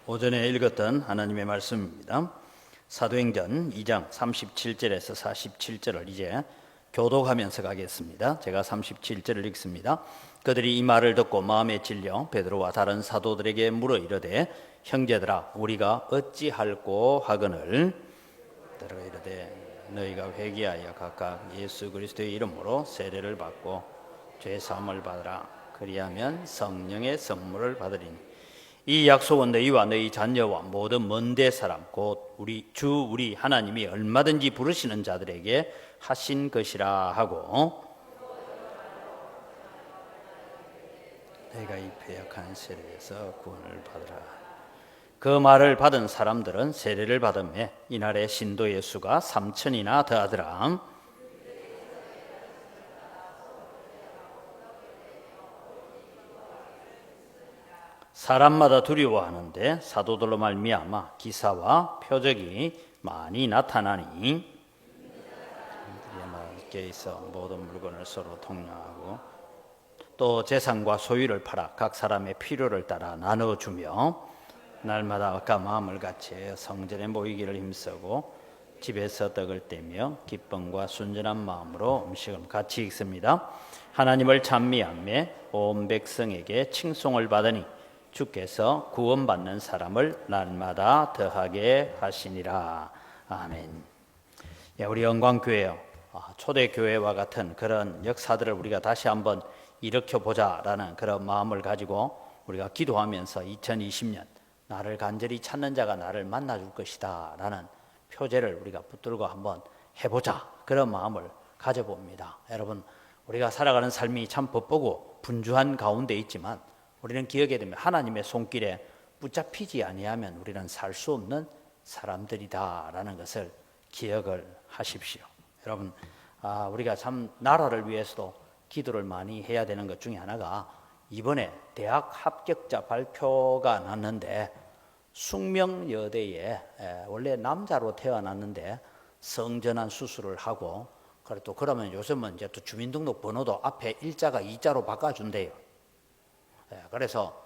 오전에 읽었던 하나님의 말씀입니다. 사도행전 2장 37절에서 47절을 이제 교독하면서 가겠습니다. 제가 37절을 읽습니다. 그들이 이 말을 듣고 마음에 찔려 베드로와 다른 사도들에게 물어 이르되 형제들아 우리가 어찌할꼬 하거늘 베드로가 이르되 너희가 회개하여 각각 예수 그리스도의 이름으로 세례를 받고 죄 사함을 받으라. 그리하면 성령의 선물을 받으리니 이 약속은 너희와 너희 자녀와 모든 먼데 사람 곧 우리 하나님이 얼마든지 부르시는 자들에게 하신 것이라 하고 너희가 이 배역한 세례에서 구원을 받으라. 그 말을 받은 사람들은 세례를 받음에 이날에 신도의 수가 3,000이나 더하더라. 사람마다 두려워하는데 사도들로 말미암아 기사와 표적이 많이 나타나니 함께 있어 모든 물건을 서로 통용하고 또 재산과 소유를 팔아 각 사람의 필요를 따라 나눠주며 날마다 아까 마음을 같이 성전에 모이기를 힘쓰고 집에서 떡을 떼며 기쁨과 순전한 마음으로 음식을 같이 읽습니다. 하나님을 찬미하며 온 백성에게 칭송을 받으니 주께서 구원받는 사람을 날마다 더하게 하시니라. 아멘. 우리 영광교회요, 초대교회와 같은 그런 역사들을 우리가 다시 한번 일으켜보자라는 그런 마음을 가지고 우리가 기도하면서 2020년 나를 간절히 찾는 자가 나를 만나줄 것이다 라는 표제를 우리가 붙들고 한번 해보자, 그런 마음을 가져봅니다. 여러분, 우리가 살아가는 삶이 참 바쁘고 분주한 가운데 있지만 우리는 기억해야 됩니다. 하나님의 손길에 붙잡히지 아니하면 우리는 살 수 없는 사람들이다라는 것을 기억을 하십시오. 여러분, 우리가 참 나라를 위해서도 기도를 많이 해야 되는 것 중에 하나가 이번에 대학 합격자 발표가 났는데 숙명여대에 원래 남자로 태어났는데 성전환 수술을 하고 또 그러면 요즘은 이제 또 주민등록 번호도 앞에 일자가 이자로 바꿔준대요. 그래서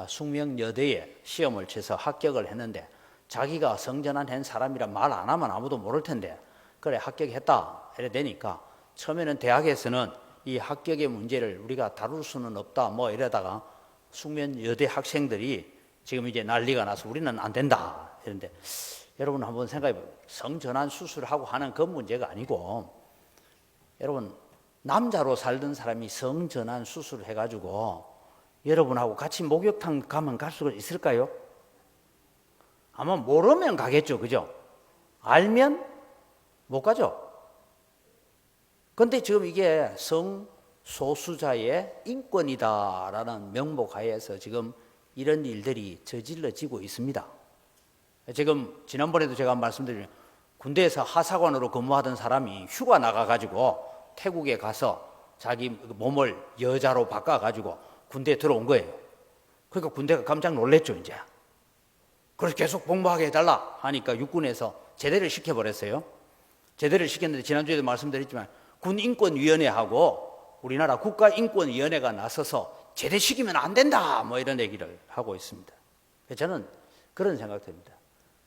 숙명여대에 시험을 쳐서 합격을 했는데 자기가 성전환한 사람이라 말 안 하면 아무도 모를 텐데 그래 합격했다 이래 되니까 처음에는 대학에서는 이 합격의 문제를 우리가 다룰 수는 없다 뭐 이러다가 숙명여대 학생들이 지금 이제 난리가 나서 우리는 안 된다 이런데 여러분 한번 생각해 보세요. 성전환 수술하고 하는 그 문제가 아니고 여러분 남자로 살던 사람이 성전환 수술을 해가지고 여러분하고 같이 목욕탕 가면 갈 수가 있을까요? 아마 모르면 가겠죠, 그죠? 알면 못 가죠. 그런데 지금 이게 성소수자의 인권이다라는 명목 하에서 지금 이런 일들이 저질러지고 있습니다. 지금 지난번에도 제가 말씀드린 군대에서 하사관으로 근무하던 사람이 휴가 나가가지고 태국에 가서 자기 몸을 여자로 바꿔가지고 군대에 들어온 거예요. 그러니까 군대가 깜짝 놀랐죠, 이제. 그래서 계속 복무하게 해달라 하니까 육군에서 제대를 시켜버렸어요. 제대를 시켰는데 지난주에도 말씀드렸지만 군인권위원회하고 우리나라 국가인권위원회가 나서서 제대시키면 안 된다 뭐 이런 얘기를 하고 있습니다. 저는 그런 생각 듭니다.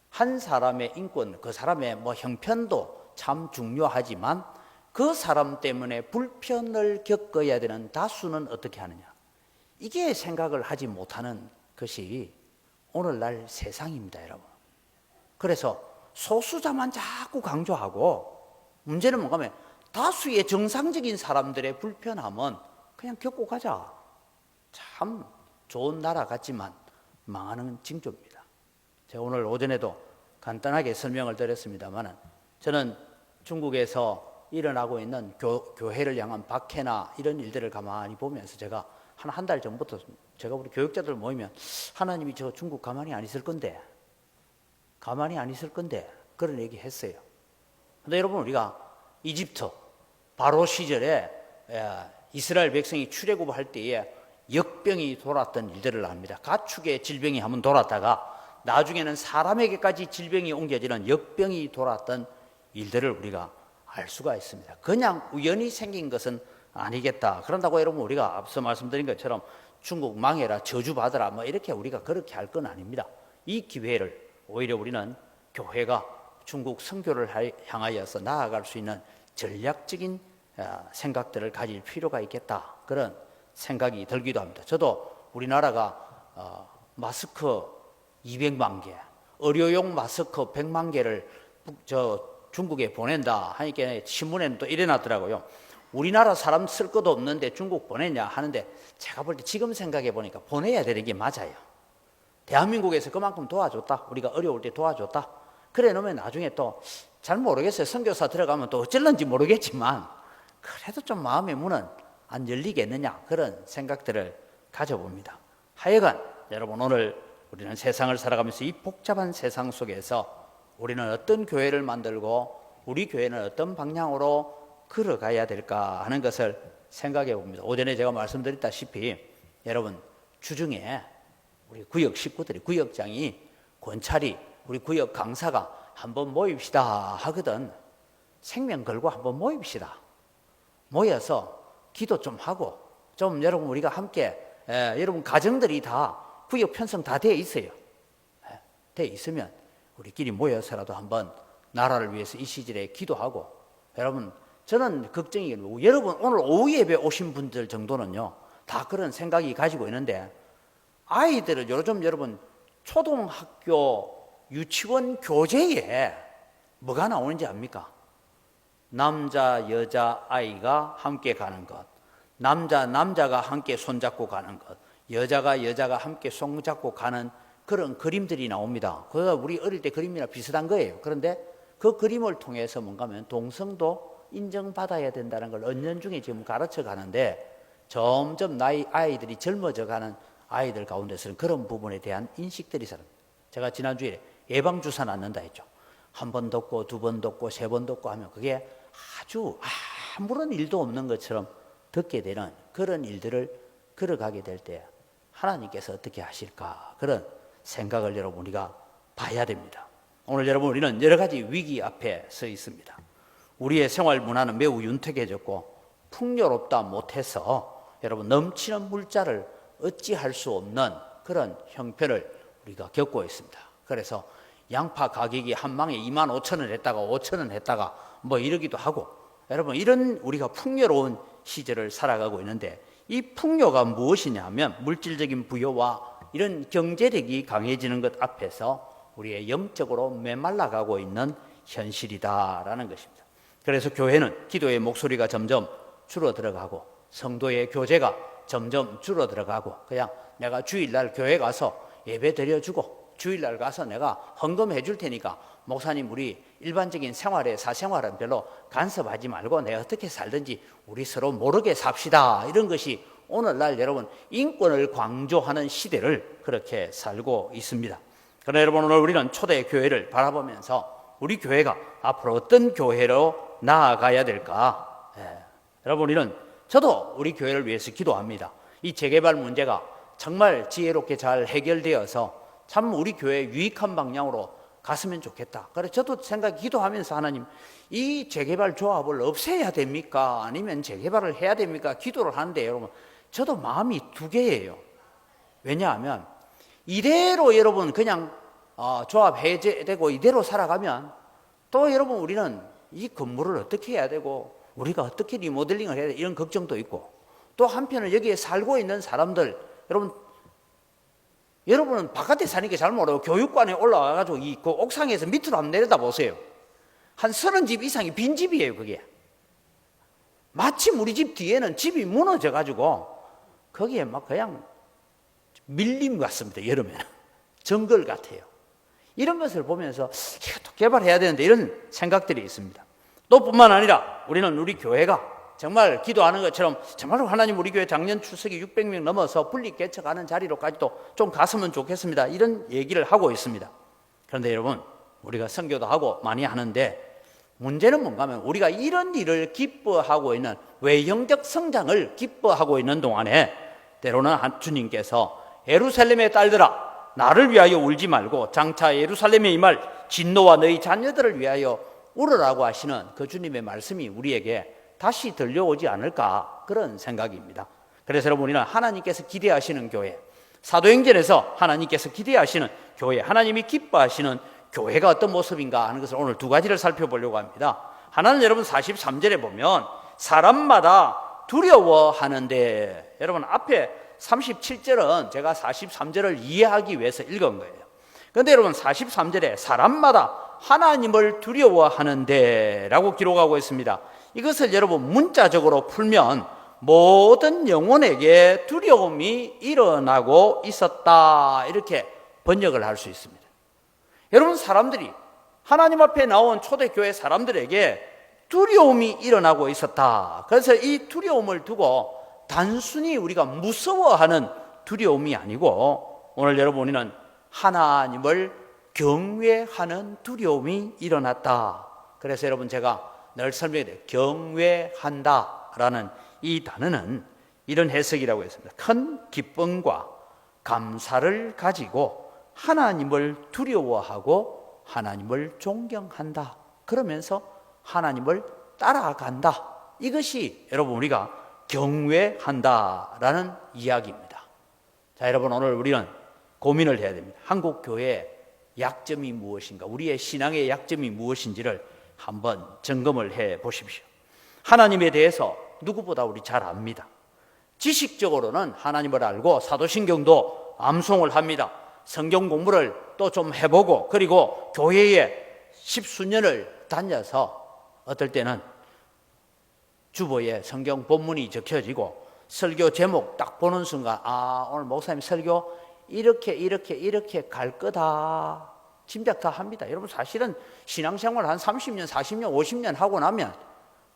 한 사람의 인권, 그 사람의 뭐 형편도 참 중요하지만 그 사람 때문에 불편을 겪어야 되는 다수는 어떻게 하느냐, 이게 생각을 하지 못하는 것이 오늘날 세상입니다, 여러분. 그래서 소수자만 자꾸 강조하고 문제는 뭔가 하면 다수의 정상적인 사람들의 불편함은 그냥 겪고 가자. 참 좋은 나라 같지만 망하는 징조입니다. 제가 오늘 오전에도 간단하게 설명을 드렸습니다만 저는 중국에서 일어나고 있는 교회를 향한 박해나 이런 일들을 가만히 보면서 제가 한 달 전부터 제가 우리 교육자들 모이면 하나님이 저 중국 가만히 안 있을 건데 그런 얘기 했어요. 근데 여러분, 우리가 이집트 바로 시절에 이스라엘 백성이 출애굽할 때에 역병이 돌았던 일들을 압니다. 가축의 질병이 한번 돌았다가 나중에는 사람에게까지 질병이 옮겨지는 역병이 돌았던 일들을 우리가 알 수가 있습니다. 그냥 우연히 생긴 것은 아니겠다. 그런다고 여러분 우리가 앞서 말씀드린 것처럼 중국 망해라, 저주받아라 뭐 이렇게 우리가 그렇게 할 건 아닙니다. 이 기회를 오히려 우리는 교회가 중국 선교를 향하여서 나아갈 수 있는 전략적인 생각들을 가질 필요가 있겠다, 그런 생각이 들기도 합니다. 저도 우리나라가 마스크 200만 개, 의료용 마스크 100만 개를 중국에 보낸다 하니까 신문에는 또 이래놨더라고요. 우리나라 사람 쓸 것도 없는데 중국 보내냐 하는데, 제가 볼 때 지금 생각해 보니까 보내야 되는 게 맞아요. 대한민국에서 그만큼 도와줬다, 우리가 어려울 때 도와줬다, 그래 놓으면 나중에 또 잘 모르겠어요. 선교사 들어가면 또 어쩔런지 모르겠지만 그래도 좀 마음의 문은 안 열리겠느냐, 그런 생각들을 가져봅니다. 하여간 여러분, 오늘 우리는 세상을 살아가면서 이 복잡한 세상 속에서 우리는 어떤 교회를 만들고 우리 교회는 어떤 방향으로 걸어가야 될까 하는 것을 생각해 봅니다. 오전에 제가 말씀드렸다시피 여러분, 주중에 우리 구역 식구들이, 구역장이, 권찰이, 우리 구역 강사가 한번 모입시다 하거든. 생명 걸고 한번 모입시다. 모여서 기도 좀 하고, 좀 여러분 우리가 함께, 여러분 가정들이 다 구역 편성 다 되어 있어요. 되어 있으면 우리끼리 모여서라도 한번 나라를 위해서 이 시절에 기도하고, 여러분 저는 걱정이, 여러분 오늘 오후 예배 오신 분들 정도는요 다 그런 생각이 가지고 있는데, 아이들을 요즘 여러분 초등학교 유치원 교재에 뭐가 나오는지 압니까? 남자 여자 아이가 함께 가는 것, 남자가 함께 손잡고 가는 것, 여자가 함께 손잡고 가는 그런 그림들이 나옵니다. 그거 우리 어릴 때 그림이랑 비슷한 거예요. 그런데 그 그림을 통해서 뭔가 하면 동성도 인정받아야 된다는 걸 은연중에 지금 가르쳐 가는데, 점점 아이들이 젊어져 가는 아이들 가운데서는 그런 부분에 대한 인식들이 있어요. 제가 지난주에 예방주사 맞는다 했죠. 한 번 덮고, 두 번 덮고, 세 번 덮고 하면 그게 아주 아무런 일도 없는 것처럼 듣게 되는 그런 일들을 걸어가게 될 때 하나님께서 어떻게 하실까, 그런 생각을 여러분 우리가 봐야 됩니다. 오늘 여러분 우리는 여러 가지 위기 앞에 서 있습니다. 우리의 생활 문화는 매우 윤택해졌고 풍요롭다 못해서 여러분 넘치는 물자를 어찌할 수 없는 그런 형편을 우리가 겪고 있습니다. 그래서 양파 가격이 한 망에 25,000원 했다가 5,000원 했다가 뭐 이러기도 하고, 여러분 이런 우리가 풍요로운 시절을 살아가고 있는데, 이 풍요가 무엇이냐 하면 물질적인 부여와 이런 경제력이 강해지는 것 앞에서 우리의 영적으로 메말라가고 있는 현실이다라는 것입니다. 그래서 교회는 기도의 목소리가 점점 줄어들어가고 성도의 교제가 점점 줄어들어가고, 그냥 내가 주일날 교회 가서 예배 드려주고 주일날 가서 내가 헌금해 줄 테니까 목사님 우리 일반적인 생활에 사생활은 별로 간섭하지 말고 내가 어떻게 살든지 우리 서로 모르게 삽시다, 이런 것이 오늘날 여러분 인권을 강조하는 시대를 그렇게 살고 있습니다. 그러나 여러분 오늘 우리는 초대 교회를 바라보면서 우리 교회가 앞으로 어떤 교회로 나아가야 될까? 여러분 우리는, 저도 우리 교회를 위해서 기도합니다. 이 재개발 문제가 정말 지혜롭게 잘 해결되어서 참 우리 교회에 유익한 방향으로 갔으면 좋겠다. 그래서 저도 기도하면서 하나님, 이 재개발 조합을 없애야 됩니까? 아니면 재개발을 해야 됩니까? 기도를 하는데 여러분 저도 마음이 두 개예요. 왜냐하면 이대로 여러분 그냥 조합 해제되고 이대로 살아가면 또 여러분 우리는 이 건물을 어떻게 해야 되고 우리가 어떻게 리모델링을 해야 돼, 이런 걱정도 있고, 또 한편은 여기에 살고 있는 사람들, 여러분은 바깥에 사니까 잘 모르고 교육관에 올라와가지고 그 옥상에서 밑으로 한번 내려다 보세요. 한 30집 이상이 빈집이에요. 그게 마침 우리 집 뒤에는 집이 무너져가지고 거기에 막 그냥 밀림 같습니다. 여름에는 정글 같아요. 이런 것을 보면서 또 개발해야 되는데 이런 생각들이 있습니다. 또 뿐만 아니라 우리는 우리 교회가 정말 기도하는 것처럼 정말로 하나님 우리 교회 작년 출석이 600명 넘어서 분리 개척하는 자리로까지도 좀 갔으면 좋겠습니다, 이런 얘기를 하고 있습니다. 그런데 여러분 우리가 선교도 하고 많이 하는데 문제는 뭔가 하면 우리가 이런 일을 기뻐하고 있는 외형적 성장을 기뻐하고 있는 동안에 때로는 주님께서 예루살렘의 딸들아 나를 위하여 울지 말고 장차 예루살렘에 임할 진노와 너희 자녀들을 위하여 울으라고 하시는 그 주님의 말씀이 우리에게 다시 들려오지 않을까, 그런 생각입니다. 그래서 여러분 우리는 하나님께서 기대하시는 교회, 사도행전에서 하나님께서 기대하시는 교회, 하나님이 기뻐하시는 교회가 어떤 모습인가 하는 것을 오늘 두 가지를 살펴보려고 합니다. 하나는 여러분 43절에 보면 사람마다 두려워하는데, 여러분 앞에 37절은 제가 43절을 이해하기 위해서 읽은 거예요. 그런데 여러분 43절에 사람마다 하나님을 두려워하는데 라고 기록하고 있습니다. 이것을 여러분 문자적으로 풀면 모든 영혼에게 두려움이 일어나고 있었다, 이렇게 번역을 할 수 있습니다. 여러분, 사람들이 하나님 앞에 나온 초대교회 사람들에게 두려움이 일어나고 있었다. 그래서 이 두려움을 두고 단순히 우리가 무서워하는 두려움이 아니고, 오늘 여러분 우리는 하나님을 경외하는 두려움이 일어났다. 그래서 여러분 제가 늘 설명해요. 경외한다라는 이 단어는 이런 해석이라고 했습니다. 큰 기쁨과 감사를 가지고 하나님을 두려워하고 하나님을 존경한다. 그러면서 하나님을 따라간다. 이것이 여러분 우리가 경외한다라는 이야기입니다. 자, 여러분 오늘 우리는 고민을 해야 됩니다. 한국 교회의 약점이 무엇인가, 우리의 신앙의 약점이 무엇인지를 한번 점검을 해 보십시오. 하나님에 대해서 누구보다 우리 잘 압니다. 지식적으로는 하나님을 알고 사도신경도 암송을 합니다. 성경 공부를 또 좀 해보고, 그리고 교회에 십수년을 다녀서 어떨 때는 주보에 성경 본문이 적혀지고 설교 제목 딱 보는 순간, 아, 오늘 목사님 설교 이렇게 갈 거다 짐작 다 합니다. 여러분 사실은 신앙생활 한 30년, 40년, 50년 하고 나면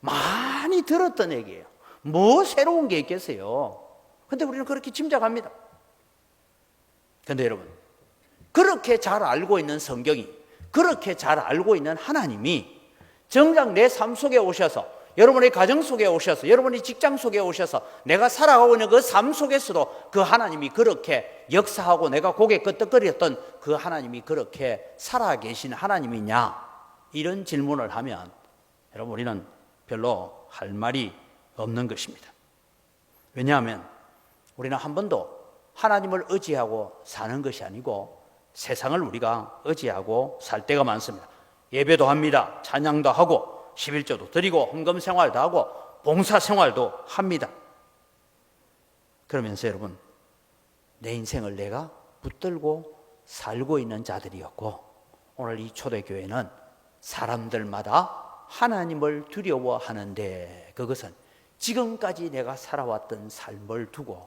많이 들었던 얘기예요. 뭐 새로운 게 있겠어요. 근데 우리는 그렇게 짐작합니다. 근데 여러분, 그렇게 잘 알고 있는 성경이, 그렇게 잘 알고 있는 하나님이 정작 내 삶 속에 오셔서, 여러분의 가정 속에 오셔서, 여러분의 직장 속에 오셔서 내가 살아가고 있는 그 삶 속에서도 그 하나님이 그렇게 역사하고 내가 고개 끄덕거렸던 그 하나님이 그렇게 살아계신 하나님이냐, 이런 질문을 하면 여러분 우리는 별로 할 말이 없는 것입니다. 왜냐하면 우리는 한 번도 하나님을 의지하고 사는 것이 아니고 세상을 우리가 의지하고 살 때가 많습니다. 예배도 합니다. 찬양도 하고 11조도 드리고 헌금 생활도 하고 봉사 생활도 합니다. 그러면서 여러분, 내 인생을 내가 붙들고 살고 있는 자들이었고, 오늘 이 초대교회는 사람들마다 하나님을 두려워하는데, 그것은 지금까지 내가 살아왔던 삶을 두고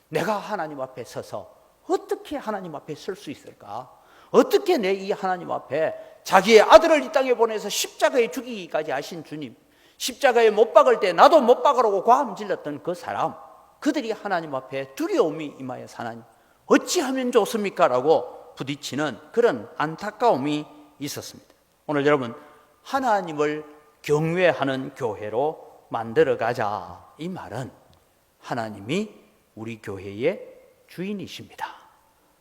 내가 하나님 앞에 서서 어떻게 하나님 앞에 설 수 있을까? 어떻게 내 이 하나님 앞에 자기의 아들을 이 땅에 보내서 십자가에 죽이기까지 하신 주님, 십자가에 못 박을 때 나도 못 박으라고 과음 질렀던 그 사람, 그들이 하나님 앞에 두려움이 임하여 하나님 어찌하면 좋습니까? 라고 부딪히는 그런 안타까움이 있었습니다. 오늘 여러분, 하나님을 경외하는 교회로 만들어가자, 이 말은 하나님이 우리 교회의 주인이십니다.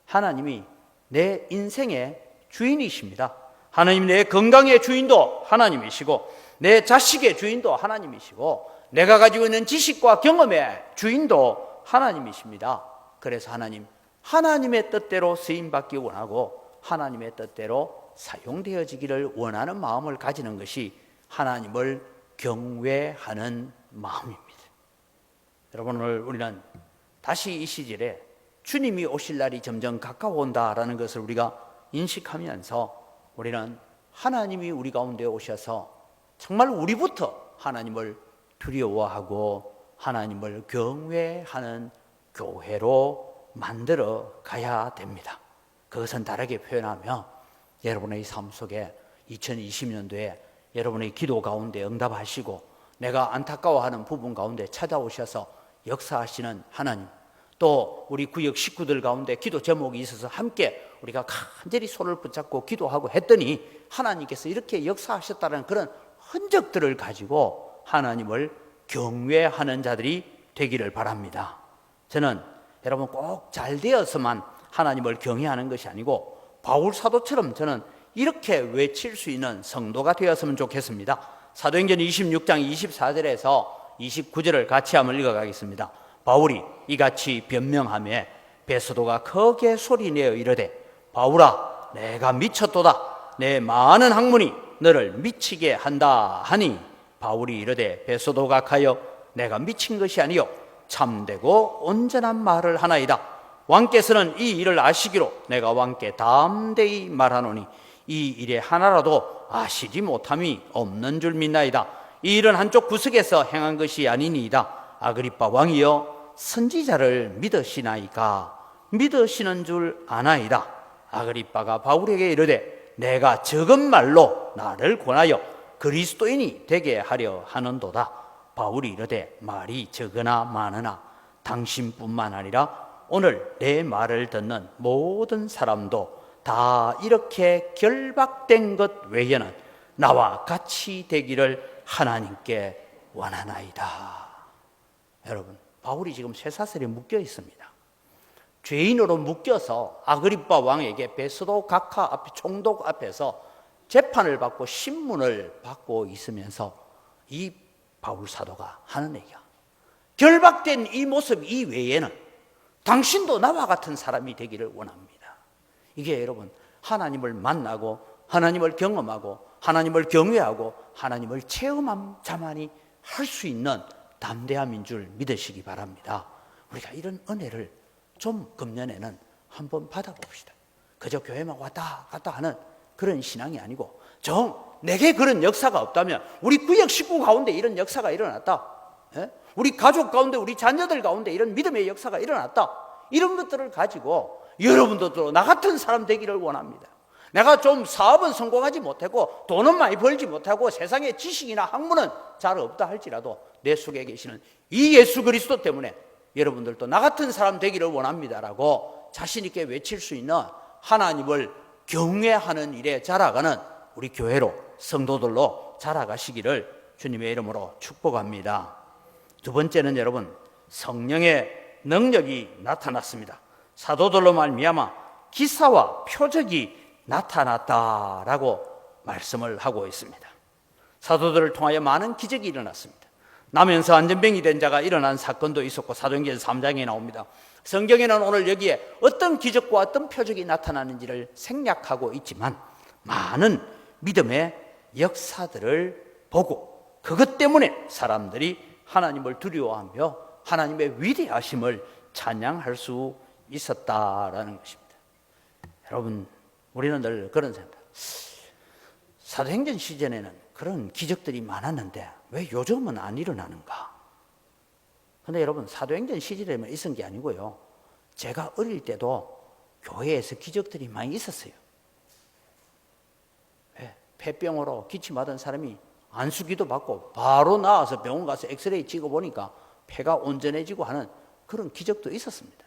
하나님이 내 인생의 주인이십니다. 하나님, 내 건강의 주인도 하나님이시고 내 자식의 주인도 하나님이시고 내가 가지고 있는 지식과 경험의 주인도 하나님이십니다. 그래서 하나님의 뜻대로 쓰임받기 원하고 하나님의 뜻대로 사용되어지기를 원하는 마음을 가지는 것이 하나님을 경외하는 마음입니다. 여러분, 오늘 우리는 다시 이 시절에 주님이 오실 날이 점점 가까워온다라는 것을 우리가 인식하면서 우리는 하나님이 우리 가운데 오셔서 정말 우리부터 하나님을 두려워하고 하나님을 경외하는 교회로 만들어 가야 됩니다. 그것은 다르게 표현하며 여러분의 삶 속에 2020년도에 여러분의 기도 가운데 응답하시고 내가 안타까워하는 부분 가운데 찾아오셔서 역사하시는 하나님, 또 우리 구역 식구들 가운데 기도 제목이 있어서 함께 우리가 간절히 손을 붙잡고 기도하고 했더니 하나님께서 이렇게 역사하셨다는 그런 흔적들을 가지고 하나님을 경외하는 자들이 되기를 바랍니다. 저는 여러분 꼭 잘 되어서만 하나님을 경외하는 것이 아니고 바울 사도처럼 저는 이렇게 외칠 수 있는 성도가 되었으면 좋겠습니다. 사도행전 26장 24절에서 29절을 같이 한번 읽어가겠습니다. 바울이 이같이 변명하며 베스도가 크게 소리내어 이르되 바울아 내가 미쳤도다. 내 많은 학문이 너를 미치게 한다 하니 바울이 이르되 베스도가 가여 내가 미친 것이 아니요 참되고 온전한 말을 하나이다. 왕께서는 이 일을 아시기로 내가 왕께 담대히 말하노니 이 일에 하나라도 아시지 못함이 없는 줄 믿나이다. 이 일은 한쪽 구석에서 행한 것이 아니니이다. 아그리빠 왕이여 선지자를 믿으시나이까? 믿으시는 줄 아나이다. 아그리빠가 바울에게 이르되 내가 적은 말로 나를 권하여 그리스도인이 되게 하려 하는도다. 바울이 이르되 말이 적으나 많으나 당신뿐만 아니라 오늘 내 말을 듣는 모든 사람도 다 이렇게 결박된 것 외에는 나와 같이 되기를 하나님께 원하나이다. 여러분, 바울이 지금 쇠사슬에 묶여 있습니다. 죄인으로 묶여서 아그리빠 왕에게 베스도 각하 앞 총독 앞에서 재판을 받고 신문을 받고 있으면서 이 바울 사도가 하는 얘기야. 결박된 이 모습 이외에는 당신도 나와 같은 사람이 되기를 원합니다. 이게 여러분 하나님을 만나고 하나님을 경험하고 하나님을 경외하고 하나님을 체험한 자만이 할 수 있는 담대함인 줄 믿으시기 바랍니다. 우리가 이런 은혜를 좀 금년에는 한번 받아봅시다. 그저 교회만 왔다 갔다 하는 그런 신앙이 아니고 내게 그런 역사가 없다면 우리 구역 식구 가운데 이런 역사가 일어났다. 우리 가족 가운데 우리 자녀들 가운데 이런 믿음의 역사가 일어났다. 이런 것들을 가지고 여러분들도 나 같은 사람 되기를 원합니다. 내가 좀 사업은 성공하지 못하고 돈은 많이 벌지 못하고 세상에 지식이나 학문은 잘 없다 할지라도 내 속에 계시는 이 예수 그리스도 때문에 여러분들도 나 같은 사람 되기를 원합니다라고 자신 있게 외칠 수 있는 하나님을 경외하는 일에 자라가는 우리 교회로 성도들로 자라가시기를 주님의 이름으로 축복합니다. 두 번째는 여러분 성령의 능력이 나타났습니다. 사도들로 말미암아 기사와 표적이 나타났다라고 말씀을 하고 있습니다. 사도들을 통하여 많은 기적이 일어났습니다. 나면서 안전병이 된 자가 일어난 사건도 있었고 사도행전 3장에 나옵니다. 성경에는 오늘 여기에 어떤 기적과 어떤 표적이 나타나는지를 생략하고 있지만 많은 믿음의 역사들을 보고 그것 때문에 사람들이 하나님을 두려워하며 하나님의 위대하심을 찬양할 수 있었다라는 것입니다. 여러분 우리는 늘 그런 생각, 사도행전 시절에는 그런 기적들이 많았는데 왜 요즘은 안 일어나는가? 그런데 여러분 사도행전 시절에만 있은 게 아니고요, 제가 어릴 때도 교회에서 기적들이 많이 있었어요. 폐병으로 기침하던 사람이 안수기도 받고 바로 나와서 병원 가서 엑스레이 찍어보니까 폐가 온전해지고 하는 그런 기적도 있었습니다.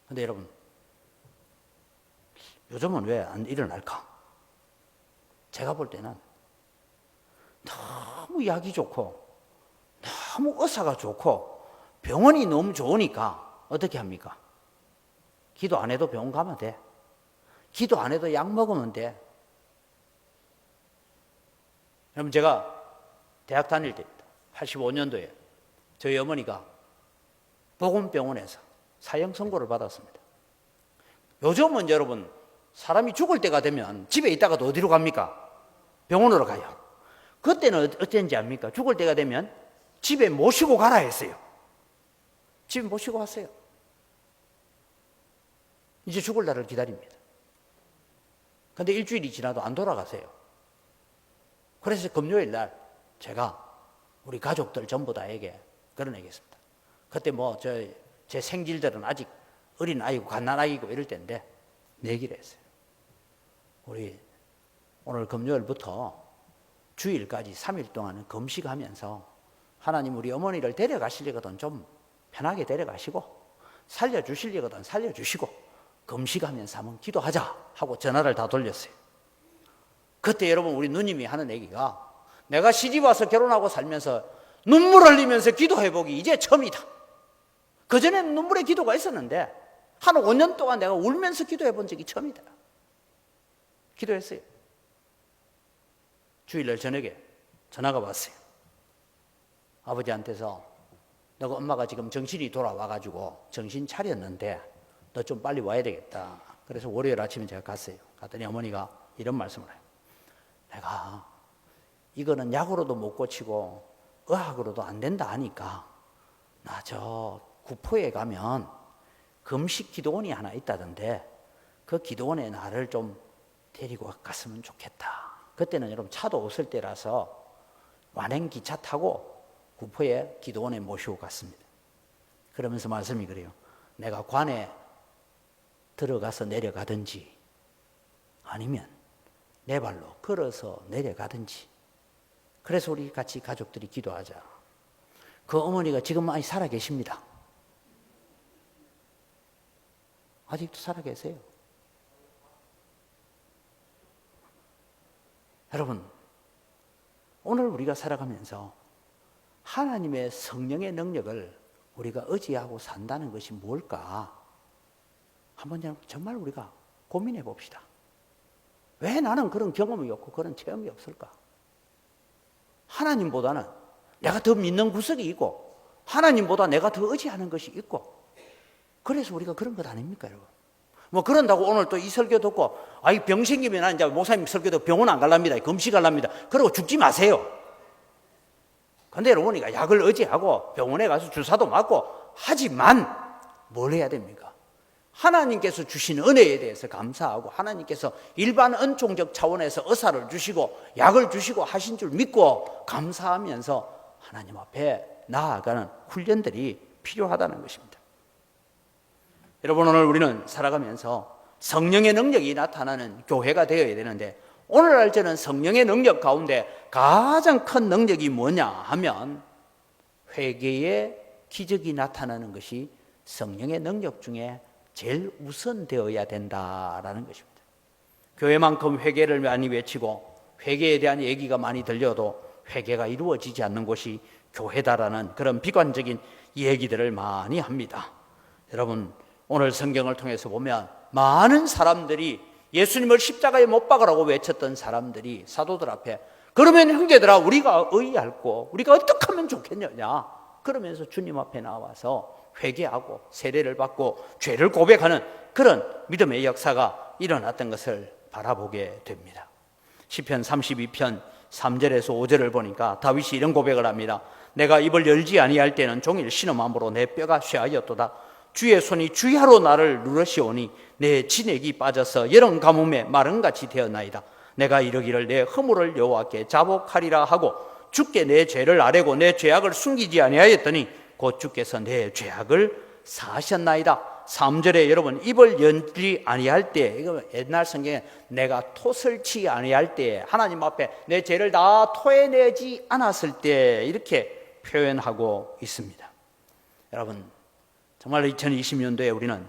그런데 여러분 요즘은 왜 안 일어날까? 제가 볼 때는 너무 약이 좋고 너무 의사가 좋고 병원이 너무 좋으니까 어떻게 합니까? 기도 안 해도 병원 가면 돼. 기도 안 해도 약 먹으면 돼. 여러분 제가 대학 다닐 때입니다. 85년도에 저희 어머니가 보건병원에서 사형 선고를 받았습니다. 요즘은 여러분 사람이 죽을 때가 되면 집에 있다가도 어디로 갑니까? 병원으로 가요. 그때는 어땠는지 압니까? 죽을 때가 되면 집에 모시고 가라 했어요. 집에 모시고 왔어요. 이제 죽을 날을 기다립니다. 그런데 일주일이 지나도 안 돌아가세요. 그래서 금요일 날 제가 우리 가족들 전부 다에게 그런 얘기했습니다. 그때 제 생질들은 아직 어린 아이고 갓난아기고 이럴 때인데 내기를 했어요. 우리 오늘 금요일부터 주일까지 3일 동안은 금식하면서 하나님 우리 어머니를 데려가시려거든 좀 편하게 데려가시고 살려주시려거든 살려주시고 금식하면서 한번 기도하자 하고 전화를 다 돌렸어요. 그때 여러분 우리 누님이 하는 얘기가 내가 시집 와서 결혼하고 살면서 눈물 흘리면서 기도해보기 이제 처음이다. 그전에는 눈물의 기도가 있었는데 한 5년 동안 내가 울면서 기도해본 적이 처음이다. 기도했어요. 주일날 저녁에 전화가 왔어요. 아버지한테서 너가 엄마가 지금 정신이 돌아와가지고 정신 차렸는데 너 좀 빨리 와야 되겠다. 그래서 월요일 아침에 제가 갔어요. 갔더니 어머니가 이런 말씀을 해요. 내가 이거는 약으로도 못 고치고 의학으로도 안 된다 하니까 나 저 구포에 가면 금식 기도원이 하나 있다던데 그 기도원에 나를 좀 데리고 갔으면 좋겠다. 그때는 여러분 차도 없을 때라서 완행 기차 타고 구포에 기도원에 모시고 갔습니다. 그러면서 말씀이 그래요. 내가 관에 들어가서 내려가든지 아니면 내 발로 걸어서 내려가든지. 그래서 우리 같이 가족들이 기도하자. 그 어머니가 지금 많이 살아 계십니다. 아직도 살아 계세요. 여러분, 오늘 우리가 살아가면서 하나님의 성령의 능력을 우리가 의지하고 산다는 것이 뭘까? 한번 정말 우리가 고민해 봅시다. 왜 나는 그런 경험이 없고 그런 체험이 없을까? 하나님보다는 내가 더 믿는 구석이 있고 하나님보다 내가 더 의지하는 것이 있고 그래서 우리가 그런 것 아닙니까, 여러분? 뭐 그런다고 오늘 또 이 설교 듣고 아이 병 생기면 난 이제 목사님 설교 듣고 병원 안 갈랍니다. 금식할랍니다. 그러고 죽지 마세요. 근데 여러분이가 약을 의지하고 병원에 가서 주사도 맞고 하지만 뭘 해야 됩니까? 하나님께서 주신 은혜에 대해서 감사하고 하나님께서 일반 은총적 차원에서 의사를 주시고 약을 주시고 하신 줄 믿고 감사하면서 하나님 앞에 나아가는 훈련들이 필요하다는 것입니다. 여러분, 오늘 우리는 살아가면서 성령의 능력이 나타나는 교회가 되어야 되는데 오늘날 저는 성령의 능력 가운데 가장 큰 능력이 뭐냐 하면 회개의 기적이 나타나는 것이 성령의 능력 중에 제일 우선되어야 된다라는 것입니다. 교회만큼 회개를 많이 외치고 회개에 대한 얘기가 많이 들려도 회개가 이루어지지 않는 곳이 교회다라는 그런 비관적인 얘기들을 많이 합니다. 여러분, 오늘 성경을 통해서 보면 많은 사람들이 예수님을 십자가에 못 박으라고 외쳤던 사람들이 사도들 앞에 그러면 형제들아 우리가 의할고 우리가 어떻게 하면 좋겠느냐 그러면서 주님 앞에 나와서 회개하고 세례를 받고 죄를 고백하는 그런 믿음의 역사가 일어났던 것을 바라보게 됩니다. 시편 32편 3절에서 5절을 보니까 다윗이 이런 고백을 합니다. 내가 입을 열지 아니할 때는 종일 신음함으로 내 뼈가 쇠하였도다. 주의 손이 주야로 나를 누르시오니 내 진액이 빠져서 여름 가뭄에 마른같이 되었나이다. 내가 이르기를 내 허물을 여호와께 자복하리라 하고 주께 내 죄를 아뢰고 내 죄악을 숨기지 아니하였더니 곧 주께서 내 죄악을 사하셨나이다. 3절에 여러분 입을 열지 아니할 때 이거 옛날 성경에 내가 토설치 아니할 때 하나님 앞에 내 죄를 다 토해내지 않았을 때 이렇게 표현하고 있습니다. 여러분 정말 2020년도에 우리는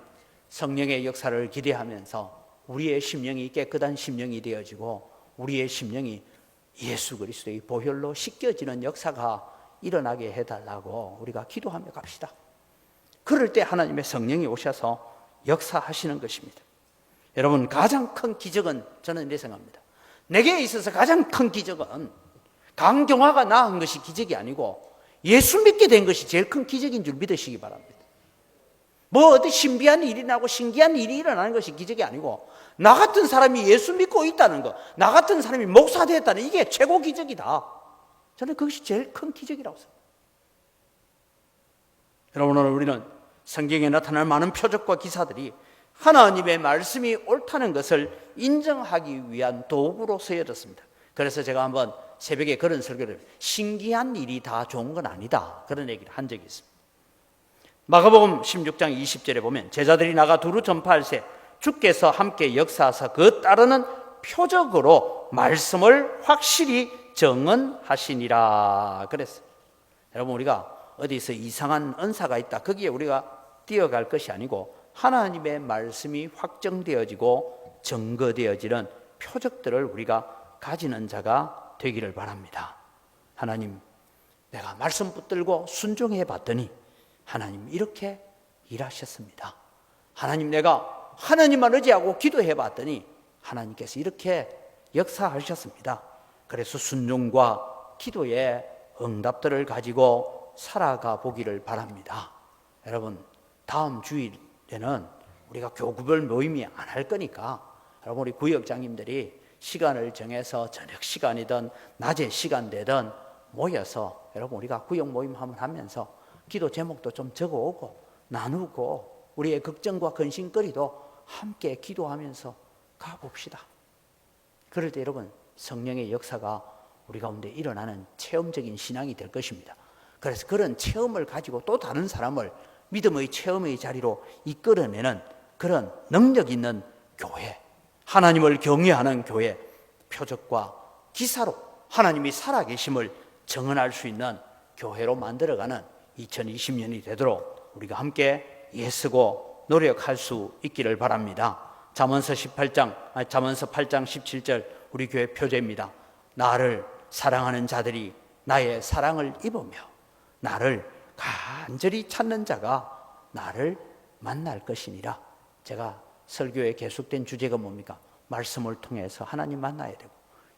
성령의 역사를 기대하면서 우리의 심령이 깨끗한 심령이 되어지고 우리의 심령이 예수 그리스도의 보혈로 씻겨지는 역사가 일어나게 해달라고 우리가 기도하며 갑시다. 그럴 때 하나님의 성령이 오셔서 역사하시는 것입니다. 여러분 가장 큰 기적은 저는 이렇게 생각합니다. 내게 있어서 가장 큰 기적은 강경화가 나은 것이 기적이 아니고 예수 믿게 된 것이 제일 큰 기적인 줄 믿으시기 바랍니다. 뭐 어디 신비한 일이 나고 신기한 일이 일어나는 것이 기적이 아니고 나 같은 사람이 예수 믿고 있다는 것, 나 같은 사람이 목사 되었다는 이게 최고 기적이다. 저는 그것이 제일 큰 기적이라고 생각합니다. 여러분 오늘 우리는 성경에 나타날 많은 표적과 기사들이 하나님의 말씀이 옳다는 것을 인정하기 위한 도구로 쓰여졌습니다. 그래서 제가 한번 새벽에 그런 설교를 신기한 일이 다 좋은 건 아니다 그런 얘기를 한 적이 있습니다. 마가복음 16장 20절에 보면 제자들이 나가 두루 전파할세 주께서 함께 역사하사 그 따르는 표적으로 말씀을 확실히 정언하시니라 그랬어요. 여러분 우리가 어디서 이상한 은사가 있다 거기에 우리가 뛰어갈 것이 아니고 하나님의 말씀이 확정되어지고 증거되어지는 표적들을 우리가 가지는 자가 되기를 바랍니다. 하나님 내가 말씀 붙들고 순종해 봤더니 하나님 이렇게 일하셨습니다. 하나님 내가 하나님만 의지하고 기도해 봤더니 하나님께서 이렇게 역사하셨습니다. 그래서 순종과 기도의 응답들을 가지고 살아가 보기를 바랍니다. 여러분 다음 주일에는 우리가 교구별 모임이 안 할 거니까 여러분 우리 구역장님들이 시간을 정해서 저녁 시간이든 낮에 시간 되든 모여서 여러분 우리가 구역 모임 한번 하면서 기도 제목도 좀 적어오고 나누고 우리의 걱정과 근심거리도 함께 기도하면서 가봅시다. 그럴 때 여러분 성령의 역사가 우리 가운데 일어나는 체험적인 신앙이 될 것입니다. 그래서 그런 체험을 가지고 또 다른 사람을 믿음의 체험의 자리로 이끌어내는 그런 능력 있는 교회, 하나님을 경외하는 교회, 표적과 기사로 하나님이 살아계심을 증언할 수 있는 교회로 만들어가는 2020년이 되도록 우리가 함께 애쓰고 노력할 수 있기를 바랍니다. 잠언서 8장 17절 우리 교회 표제입니다. 나를 사랑하는 자들이 나의 사랑을 입으며 나를 간절히 찾는 자가 나를 만날 것이니라. 제가 설교에 계속된 주제가 뭡니까? 말씀을 통해서 하나님 만나야 되고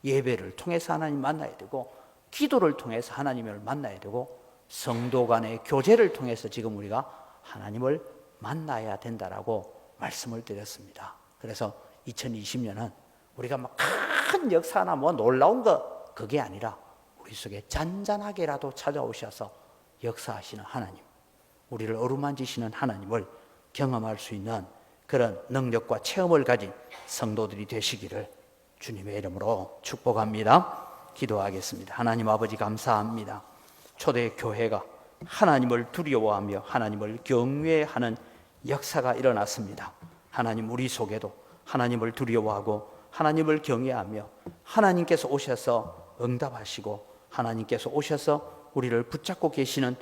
예배를 통해서 하나님 만나야 되고 기도를 통해서 하나님을 만나야 되고 성도 간의 교제를 통해서 지금 우리가 하나님을 만나야 된다라고 말씀을 드렸습니다. 그래서 2020년은 우리가 막 큰 역사나 뭐 놀라운 거 그게 아니라 우리 속에 잔잔하게라도 찾아오셔서 역사하시는 하나님, 우리를 어루만지시는 하나님을 경험할 수 있는 그런 능력과 체험을 가진 성도들이 되시기를 주님의 이름으로 축복합니다. 기도하겠습니다. 하나님 아버지 감사합니다. 초대 교회가 하나님을 두려워하며 하나님을 경외하는 역사가 일어났습니다. 하나님 우리 속에도 하나님을 두려워하고 하나님을 경외하며 하나님께서 오셔서 응답하시고 하나님께서 오셔서 우리를 붙잡고 계시는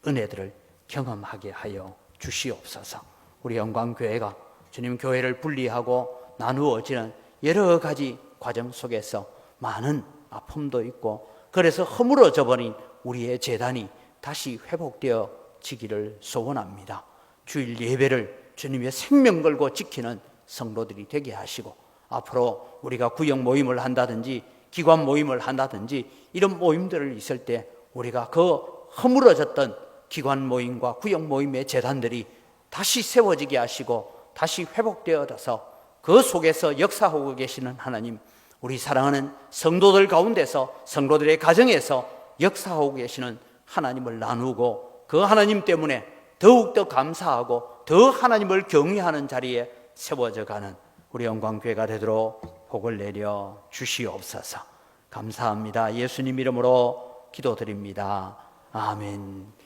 은혜들을 경험하게 하여 주시옵소서. 우리 영광교회가 주님 교회를 분리하고 나누어지는 여러 가지 과정 속에서 많은 아픔도 있고 그래서 허물어져 버린 우리의 재단이 다시 회복되어지기를 소원합니다. 주일 예배를 주님의 생명 걸고 지키는 성도들이 되게 하시고 앞으로 우리가 구역 모임을 한다든지 기관 모임을 한다든지 이런 모임들을 있을 때 우리가 그 허물어졌던 기관 모임과 구역 모임의 재단들이 다시 세워지게 하시고 다시 회복되어서 그 속에서 역사하고 계시는 하나님, 우리 사랑하는 성도들 가운데서 성도들의 가정에서 역사하고 계시는 하나님을 나누고 그 하나님 때문에 더욱더 감사하고 더 하나님을 경외하는 자리에 세워져 가는 우리 영광교회가 되도록 복을 내려 주시옵소서. 감사합니다. 예수님 이름으로 기도드립니다. 아멘.